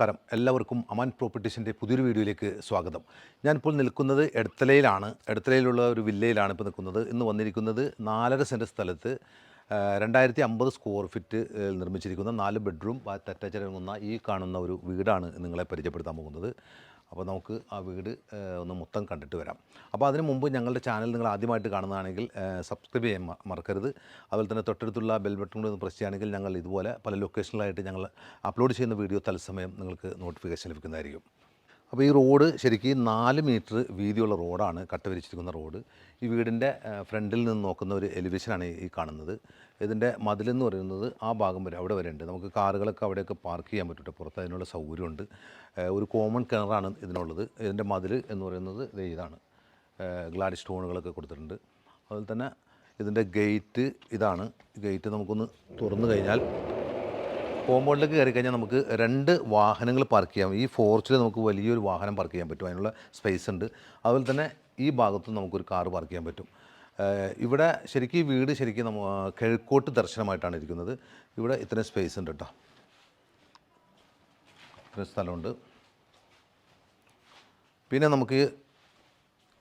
നമസ്കാരം. എല്ലാവർക്കും അമാൻ പ്രോപ്പർട്ടീസിൻ്റെ പുതിയൊരു വീഡിയോയിലേക്ക് സ്വാഗതം. ഞാനിപ്പോൾ നിൽക്കുന്നത് എടത്തലയിലാണ്. എടത്തലയിലുള്ള ഒരു വില്ലയിലാണ് ഇപ്പോൾ നിൽക്കുന്നത്. ഇന്ന് വന്നിരിക്കുന്നത് 4.5 സെൻറ്റ് സ്ഥലത്ത് 2050 സ്ക്വയർ ഫീറ്റ് നിർമ്മിച്ചിരിക്കുന്ന 4 ബെഡ്റൂം അറ്റാച്ച്ഡ് അടങ്ങുന്ന ഈ കാണുന്ന ഒരു വീടാണ് നിങ്ങളെ പരിചയപ്പെടുത്താൻ പോകുന്നത്. അപ്പോൾ നമുക്ക് ആ വീട് ഒന്ന് മൊത്തം കണ്ടിട്ട് വരാം. അപ്പോൾ അതിന് മുമ്പ് ഞങ്ങളുടെ ചാനൽ നിങ്ങൾ ആദ്യമായിട്ട് കാണുന്നതാണെങ്കിൽ സബ്സ്ക്രൈബ് ചെയ്യാൻ മറക്കരുത്. അതുപോലെ തന്നെ തൊട്ടടുത്തുള്ള ബെൽ ബട്ടൺ കൂടി ഒന്ന് പ്രസ് ചെയ്യുകയാണെങ്കിൽ ഞങ്ങൾ ഇതുപോലെ പല ലൊക്കേഷനിലായിട്ട് ഞങ്ങൾ അപ്ലോഡ് ചെയ്യുന്ന വീഡിയോ തത്സമയം നിങ്ങൾക്ക് നോട്ടിഫിക്കേഷൻ ലഭിക്കുന്നതായിരിക്കും. അപ്പോൾ ഈ റോഡ് ശരിക്കും 4 മീറ്റർ വീതിയുള്ള റോഡാണ്, കട്ട വിരിച്ചിരിക്കുന്ന റോഡ്. ഈ വീടിൻ്റെ ഫ്രണ്ടിൽ നിന്ന് നോക്കുന്ന ഒരു എലിവേഷനാണ് ഈ കാണുന്നത്. ഇതിൻ്റെ മതിലെന്ന് പറയുന്നത് ആ ഭാഗം വരെ അവിടെ വരെ ഉണ്ട്. നമുക്ക് കാറുകളൊക്കെ അവിടെയൊക്കെ പാർക്ക് ചെയ്യാൻ പറ്റും. പുറത്ത് അതിനുള്ള സൗകര്യമുണ്ട്. ഒരു കോമൺ കിണറാണ് ഇതിനുള്ളത്. ഇതിൻ്റെ മതിൽ എന്ന് പറയുന്നത് ഇതാണ്, ഗ്ലാഡി സ്റ്റോണുകളൊക്കെ കൊടുത്തിട്ടുണ്ട്. അതുപോലെ തന്നെ ഇതിൻ്റെ ഗേറ്റ് ഇതാണ്. ഗേറ്റ് നമുക്കൊന്ന് തുറന്നു കഴിഞ്ഞാൽ കോമ്പൗണ്ടിലേക്ക് കയറി കഴിഞ്ഞാൽ നമുക്ക് 2 വാഹനങ്ങൾ പാർക്ക് ചെയ്യാം. ഈ ഫോർച്ചിൽ നമുക്ക് വലിയൊരു വാഹനം പാർക്ക് ചെയ്യാൻ പറ്റും, അതിനുള്ള സ്പേസ് ഉണ്ട്. അതുപോലെ തന്നെ ഈ ഭാഗത്തും നമുക്കൊരു കാർ പാർക്ക് ചെയ്യാൻ പറ്റും. ഇവിടെ ശരിക്കും ഈ വീട് ശരിക്കും കിഴക്കോട്ട് ദർശനമായിട്ടാണ് ഇരിക്കുന്നത്. ഇവിടെ ഇത്രയും സ്പേസ് ഉണ്ട് കേട്ടോ, ഇത്രയും സ്ഥലമുണ്ട്. പിന്നെ നമുക്ക്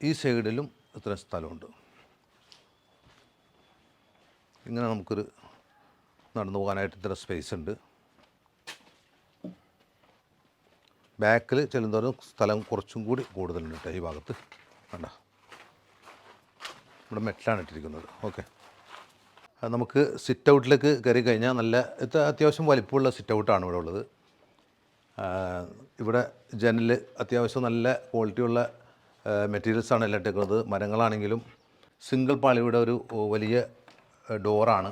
ഈ സൈഡിലും ഇത്രയും സ്ഥലമുണ്ട്. ഇങ്ങനെ നമുക്കൊരു നടന്നു പോകാനായിട്ട് ഇത്ര സ്പേസ് ഉണ്ട്. ബാക്കിൽ ചെല്ലുന്നതോറും സ്ഥലം കുറച്ചും കൂടി കൂടുതലുണ്ട് കേട്ടോ. ഈ ഭാഗത്ത് കണ്ട, ഇവിടെ മെറ്റിലാണ് ഇട്ടിരിക്കുന്നത്. ഓക്കെ, നമുക്ക് സിറ്റ് ഔട്ടിലേക്ക് കയറി കഴിഞ്ഞാൽ നല്ല അത്യാവശ്യം വലിപ്പമുള്ള സിറ്റ് ഔട്ടാണ് ഇവിടെ ഉള്ളത്. ഇവിടെ ജനൽ അത്യാവശ്യം നല്ല ക്വാളിറ്റിയുള്ള മെറ്റീരിയൽസാണ് എല്ലാം ഇട്ടിരിക്കുന്നത്. മരങ്ങളാണെങ്കിലും സിംഗിൾ പാളിയുടെ ഒരു വലിയ ഡോറാണ്.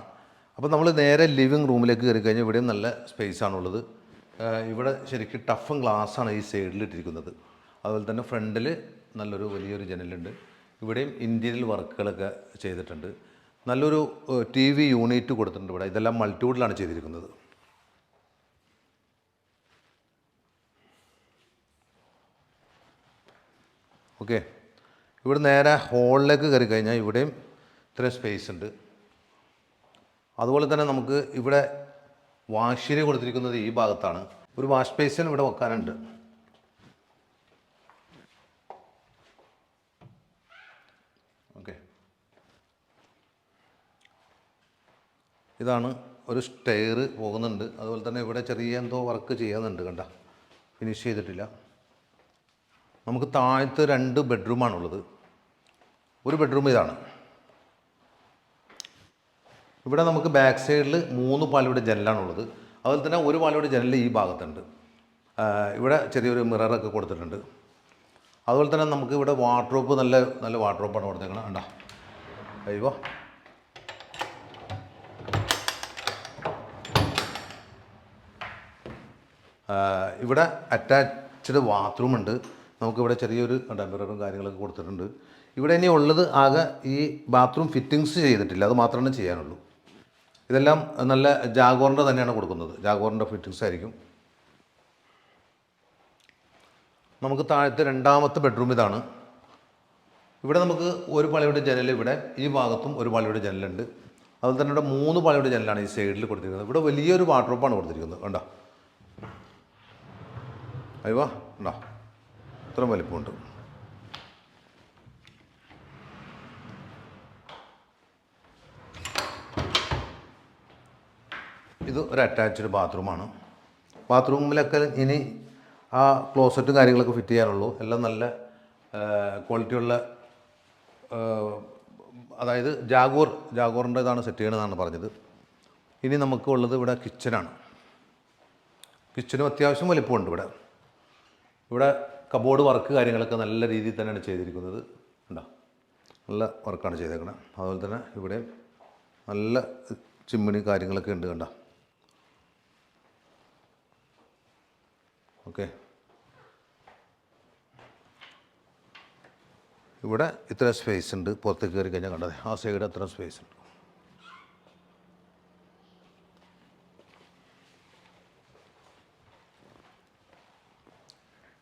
അപ്പോൾ നമ്മൾ നേരെ ലിവിങ് റൂമിലേക്ക് കയറി കഴിഞ്ഞാൽ ഇവിടെയും നല്ല സ്പേസാണുള്ളത്. ഇവിടെ ശരിക്കും ടഫൻ ഗ്ലാസ്സാണ് ഈ സൈഡിൽ ഇട്ടിരിക്കുന്നത്. അതുപോലെ തന്നെ ഫ്രണ്ടിൽ നല്ലൊരു വലിയൊരു ജനലുണ്ട്. ഇവിടെയും ഇൻറ്റീരിയൽ വർക്കുകളൊക്കെ ചെയ്തിട്ടുണ്ട്. നല്ലൊരു TV യൂണിറ്റ് കൊടുത്തിട്ടുണ്ട് ഇവിടെ. ഇതെല്ലാം മൾട്ടിവുഡിലാണ് ചെയ്തിരിക്കുന്നത്. ഓക്കെ, ഇവിടെ നേരെ ഹോളിലേക്ക് കയറി കഴിഞ്ഞാൽ ഇവിടെയും ഇത്രയും സ്പേസ് ഉണ്ട്. അതുപോലെ തന്നെ നമുക്ക് ഇവിടെ വാഷ് കൊടുത്തിരിക്കുന്നത് ഈ ഭാഗത്താണ്. ഒരു വാഷ് ബേസിൻ ഇവിടെ വെക്കാനുണ്ട്. ഓക്കെ, ഇതാണ് ഒരു സ്റ്റെയർ പോകുന്നുണ്ട്. അതുപോലെ തന്നെ ഇവിടെ ചെറിയ എന്തോ വർക്ക് ചെയ്യുന്നുണ്ട്, കണ്ട, ഫിനിഷ് ചെയ്തിട്ടില്ല. നമുക്ക് താഴത്ത് 2 ബെഡ്റൂമാണുള്ളത്. ഒരു ബെഡ്റൂം ഇതാണ്. ഇവിടെ നമുക്ക് ബാക്ക് സൈഡിൽ 3 പാളിയുടെ ജനലാണുള്ളത്. അതുപോലെ തന്നെ ഒരു പാളിയുടെ ജനൽ ഈ ഭാഗത്തുണ്ട്. ഇവിടെ ചെറിയൊരു മിററൊക്കെ കൊടുത്തിട്ടുണ്ട്. അതുപോലെ തന്നെ നമുക്ക് ഇവിടെ വാർഡ്രോബ് നല്ല വാർഡ്രോബാണ് കൊടുത്തേക്കണം. കണ്ടോ, അയ്യോ, ഇവിടെ അറ്റാച്ച്ഡ് ബാത്റൂം ഉണ്ട്. നമുക്കിവിടെ ചെറിയൊരു മിററും കാര്യങ്ങളൊക്കെ കൊടുത്തിട്ടുണ്ട്. ഇവിടെ ഇനി ഉള്ളത് ആകെ ഈ ബാത്റൂം ഫിറ്റിങ്സ് ചെയ്തിട്ടില്ല, അത് മാത്രമേ ചെയ്യാനുള്ളൂ. ഇതെല്ലാം നല്ല ജാഗോറിൻ്റെ തന്നെയാണ് കൊടുക്കുന്നത്. ജാഗോറിൻ്റെ ഫിറ്റിങ്സ് ആയിരിക്കും. നമുക്ക് താഴത്തെ 2ാമത്തെ ബെഡ്റൂം ഇതാണ്. ഇവിടെ നമുക്ക് ഒരു പാളിയുടെ ജനൽ, ഇവിടെ ഈ ഭാഗത്തും ഒരു പാളിയുടെ ജനലുണ്ട്. അതുപോലെ തന്നെ ഇവിടെ 3 പാളിയുടെ ജനലാണ് ഈ സൈഡിൽ കൊടുത്തിരിക്കുന്നത്. ഇവിടെ വലിയൊരു വാർഡ്രോബാണ് കൊടുത്തിരിക്കുന്നത്. കണ്ടോ, അയ്യോ, ഉണ്ടോ, ഇത്രയും വലിപ്പമുണ്ട്. ഇത് ഒരു അറ്റാച്ച്ഡ് ബാത്റൂമാണ്. ബാത്റൂമിലൊക്കെ ഇനി ആ ക്ലോസറ്റും കാര്യങ്ങളൊക്കെ ഫിറ്റ് ചെയ്യാനുള്ളൂ. എല്ലാം നല്ല ക്വാളിറ്റിയുള്ള, അതായത് ജാഗോറിൻ്റെ ഇതാണ് സെറ്റ് ചെയ്യണമെന്നാണ് പറഞ്ഞത്. ഇനി നമുക്കുള്ളത് ഇവിടെ കിച്ചനാണ്. കിച്ചനും അത്യാവശ്യം വലിപ്പമുണ്ട്. ഇവിടെ കബോർഡ് വർക്ക് കാര്യങ്ങളൊക്കെ നല്ല രീതിയിൽ തന്നെയാണ് ചെയ്തിരിക്കുന്നത്. ഉണ്ടോ, നല്ല വർക്കാണ് ചെയ്തേക്കുന്നത്. അതുപോലെ തന്നെ ഇവിടെ നല്ല ചിമ്മിണി കാര്യങ്ങളൊക്കെ ഉണ്ട്. കണ്ടോ, ഓക്കെ. ഇവിടെ ഇത്ര സ്പേസ് ഉണ്ട്. പുറത്തേക്ക് കയറി കഴിഞ്ഞാൽ കണ്ടത് ആ സൈഡ് അത്ര സ്പേസ് ഉണ്ട്.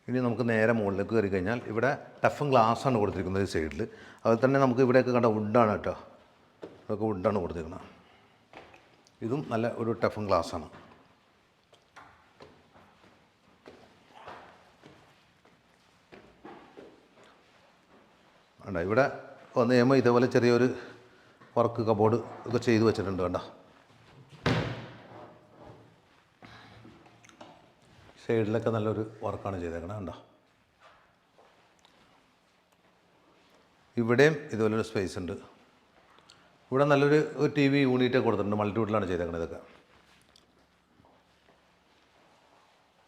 ഇനി നമുക്ക് നേരെ മുകളിലേക്ക് കയറി കഴിഞ്ഞാൽ ഇവിടെ ടഫൻ ഗ്ലാസ്സാണ് കൊടുത്തിരിക്കുന്നത് ഈ സൈഡിൽ. അതുപോലെ തന്നെ നമുക്ക് ഇവിടെയൊക്കെ കണ്ട വുഡാണ് കേട്ടോ, അതൊക്കെ വുഡാണ് കൊടുത്തിരിക്കുന്നത്. ഇതും നല്ല ഒരു ടഫൻ ഗ്ലാസ്സാണ്. കണ്ടോ ഇവിടെ വന്ന് കഴിയുമ്പോൾ ഇതേപോലെ ചെറിയൊരു വർക്ക് കബോർഡ് ഒക്കെ ചെയ്ത് വെച്ചിട്ടുണ്ട്. കണ്ടോ സൈഡിലൊക്കെ നല്ലൊരു വർക്കാണ് ചെയ്തേക്കണത്. കണ്ടോ ഇവിടെയും ഇതുപോലൊരു സ്പേസ് ഉണ്ട്. ഇവിടെ നല്ലൊരു TV യൂണിറ്റ് കൊടുത്തിട്ടുണ്ട്. മൾട്ടിവുഡിലാണ് ചെയ്തേക്കണത്. ഇതൊക്കെ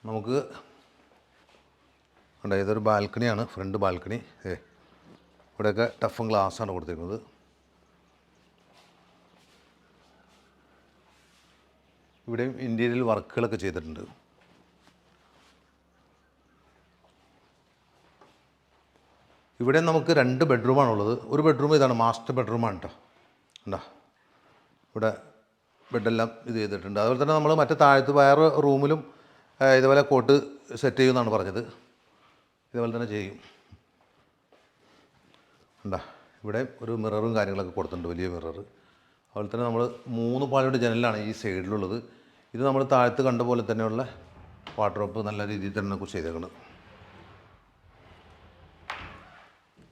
നമുക്ക് ഉണ്ട്. ഇതൊരു ബാൽക്കണിയാണ്, ഫ്രണ്ട് ബാൽക്കണി. ഇവിടെയൊക്കെ ടഫും ഗ്ലാസ്സാണ് കൊടുത്തിരിക്കുന്നത്. ഇവിടെയും ഇൻറ്റീരിയൽ വർക്കുകളൊക്കെ ചെയ്തിട്ടുണ്ട്. ഇവിടെ നമുക്ക് 2 ബെഡ്റൂമാണുള്ളത്. ഒരു ബെഡ്റൂം ഇതാണ്, മാസ്റ്റർ ബെഡ്റൂമാണ് കേട്ടോ. ഉണ്ടോ ഇവിടെ ബെഡെല്ലാം ഇത് ചെയ്തിട്ടുണ്ട്. അതുപോലെ തന്നെ നമ്മൾ മറ്റേ താഴത്ത് വേറെ റൂമിലും ഇതുപോലെ കോട്ട് സെറ്റ് ചെയ്യുമെന്നാണ് പറഞ്ഞത്. ഇതുപോലെ തന്നെ ചെയ്യും. ഉണ്ടോ ഇവിടെ ഒരു മിററും കാര്യങ്ങളൊക്കെ കൊടുത്തിട്ടുണ്ട്, വലിയ മിറർ. അതുപോലെ തന്നെ നമ്മൾ 3 പാളിയുടെ ജനലാണ് ഈ സൈഡിലുള്ളത്. ഇത് നമ്മൾ താഴത്ത് കണ്ട പോലെ തന്നെയുള്ള വാർഡ്രോബ് നല്ല രീതിയിൽ തന്നെ ചെയ്തേക്കുന്നത്.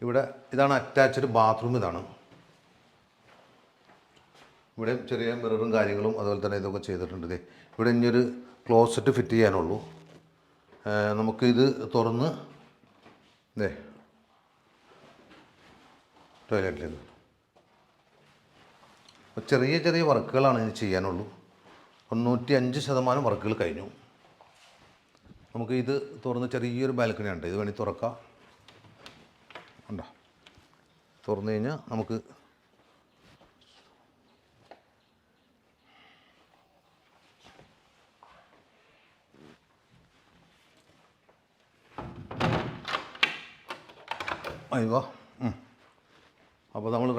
ഇവിടെ ഇതാണ് അറ്റാച്ച്ഡ് ബാത്റൂം. ഇതാണ് ഇവിടെ ചെറിയ മിററും കാര്യങ്ങളും അതുപോലെ തന്നെ ഇതൊക്കെ ചെയ്തിട്ടുണ്ട്. ഇവിടെ ഇനിയൊരു ക്ലോസറ്റ് ഫിറ്റ് ചെയ്യാനുള്ളൂ. നമുക്കിത് തുറന്ന് ടോയ്ലറ്റിലേക്ക് ചെറിയ ചെറിയ വർക്കുകളാണ് ഇത് ചെയ്യാനുള്ളൂ. 95% വർക്കുകൾ കഴിഞ്ഞു. നമുക്ക് ഇത് തുറന്ന് ചെറിയൊരു ബാൽക്കണിയുണ്ട്. ഇത് വേണമെങ്കിൽ തുറക്കാം. ഉണ്ടോ തുറന്നു കഴിഞ്ഞാൽ നമുക്ക് അയ്യോ. അപ്പോൾ നമ്മൾ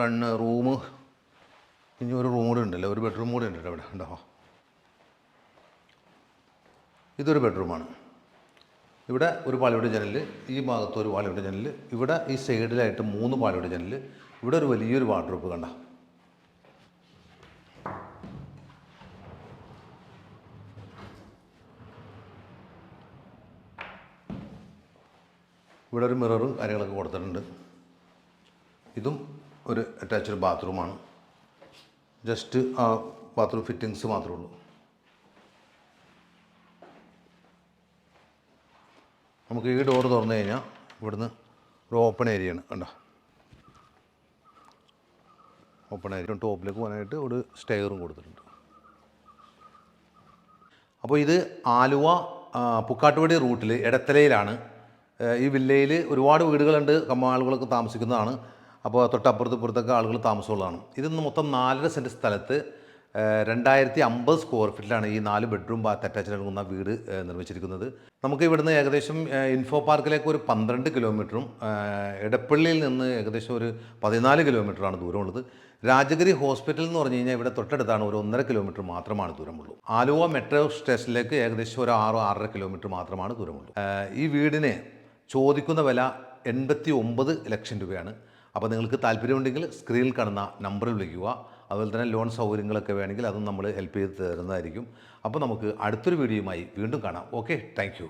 റൂം ഇനി ഒരു റൂം കൂടെ ഉണ്ടല്ലോ, ഒരു ബെഡ്റൂം കൂടെ ഉണ്ടല്ലോ ഇവിടെ. ഉണ്ടോ ഇതൊരു ബെഡ്റൂമാണ്. ഇവിടെ ഒരു പാളിയുടെ ജനൽ, ഈ ഭാഗത്ത് ഒരു പാളിയുടെ ജനൽ, ഇവിടെ ഈ സൈഡിലായിട്ട് 3 പാളിയുടെ ജനൽ, ഇവിടെ ഒരു വലിയൊരു വാർഡ്രോബ്. കണ്ട ഇവിടെ ഒരു മിററും കാര്യങ്ങളൊക്കെ കൊടുത്തിട്ടുണ്ട്. ഇതും ഒരു അറ്റാച്ച്ഡ് ബാത്റൂമാണ്. ജസ്റ്റ് ആ ബാത്റൂം ഫിറ്റിങ്സ് മാത്രമേ ഉള്ളൂ. നമുക്ക് ഈ ഡോറ് തുറന്നു കഴിഞ്ഞാൽ ഇവിടുന്ന് ഒരു ഓപ്പൺ ഏരിയയാണ്. കണ്ടോ ഓപ്പൺ ഏരിയ. ടോപ്പിലേക്ക് പോകാനായിട്ട് ഒരു സ്റ്റെയറും കൊടുത്തിട്ടുണ്ട്. അപ്പോൾ ഇത് ആലുവ പുക്കാട്ടുപടി റൂട്ടിൽ എടത്തലയിലാണ്. ഈ വില്ലയിൽ ഒരുപാട് വീടുകളുണ്ട്, ആളുകളൊക്കെ താമസിക്കുന്നതാണ്. അപ്പോൾ തൊട്ടപ്പുറത്ത് ഇപ്പുറത്തൊക്കെ ആളുകൾ താമസമുള്ളതാണ്. ഇതിന്ന് മൊത്തം 4.5 സെൻറ്റ് സ്ഥലത്ത് 2050 സ്ക്വയർ ഫീറ്റിലാണ് ഈ 4 ബെഡ്റൂം ബാത്ത് അറ്റാച്ച്ഡ് ആകുന്ന വീട് നിർമ്മിച്ചിരിക്കുന്നത്. നമുക്ക് ഇവിടുന്ന് ഏകദേശം ഇൻഫോ പാർക്കിലേക്ക് ഒരു 12 കിലോമീറ്ററും എടപ്പള്ളിയിൽ നിന്ന് ഏകദേശം ഒരു 14 കിലോമീറ്ററാണ് ദൂരമുള്ളത്. രാജഗിരി ഹോസ്പിറ്റൽ എന്ന് പറഞ്ഞു കഴിഞ്ഞാൽ ഇവിടെ തൊട്ടടുത്താണ്, ഒരു 1.5 കിലോമീറ്റർ മാത്രമാണ് ദൂരമുള്ളൂ. ആലുവ മെട്രോ സ്റ്റേഷനിലേക്ക് ഏകദേശം ഒരു 6-6.5 കിലോമീറ്റർ മാത്രമാണ് ദൂരമുള്ളൂ. ഈ വീടിന് ചോദിക്കുന്ന വില 89 ലക്ഷം രൂപയാണ്. അപ്പോൾ നിങ്ങൾക്ക് താല്പര്യമുണ്ടെങ്കിൽ സ്ക്രീനിൽ കാണുന്ന നമ്പറിൽ വിളിക്കുക. അതുപോലെ തന്നെ ലോൺ സൗകര്യങ്ങളൊക്കെ വേണമെങ്കിൽ അതും നമ്മൾ ഹെൽപ്പ് ചെയ്ത് തരുന്നതായിരിക്കും. അപ്പോൾ നമുക്ക് അടുത്തൊരു വീഡിയോയുമായി വീണ്ടും കാണാം. Okay, thank you.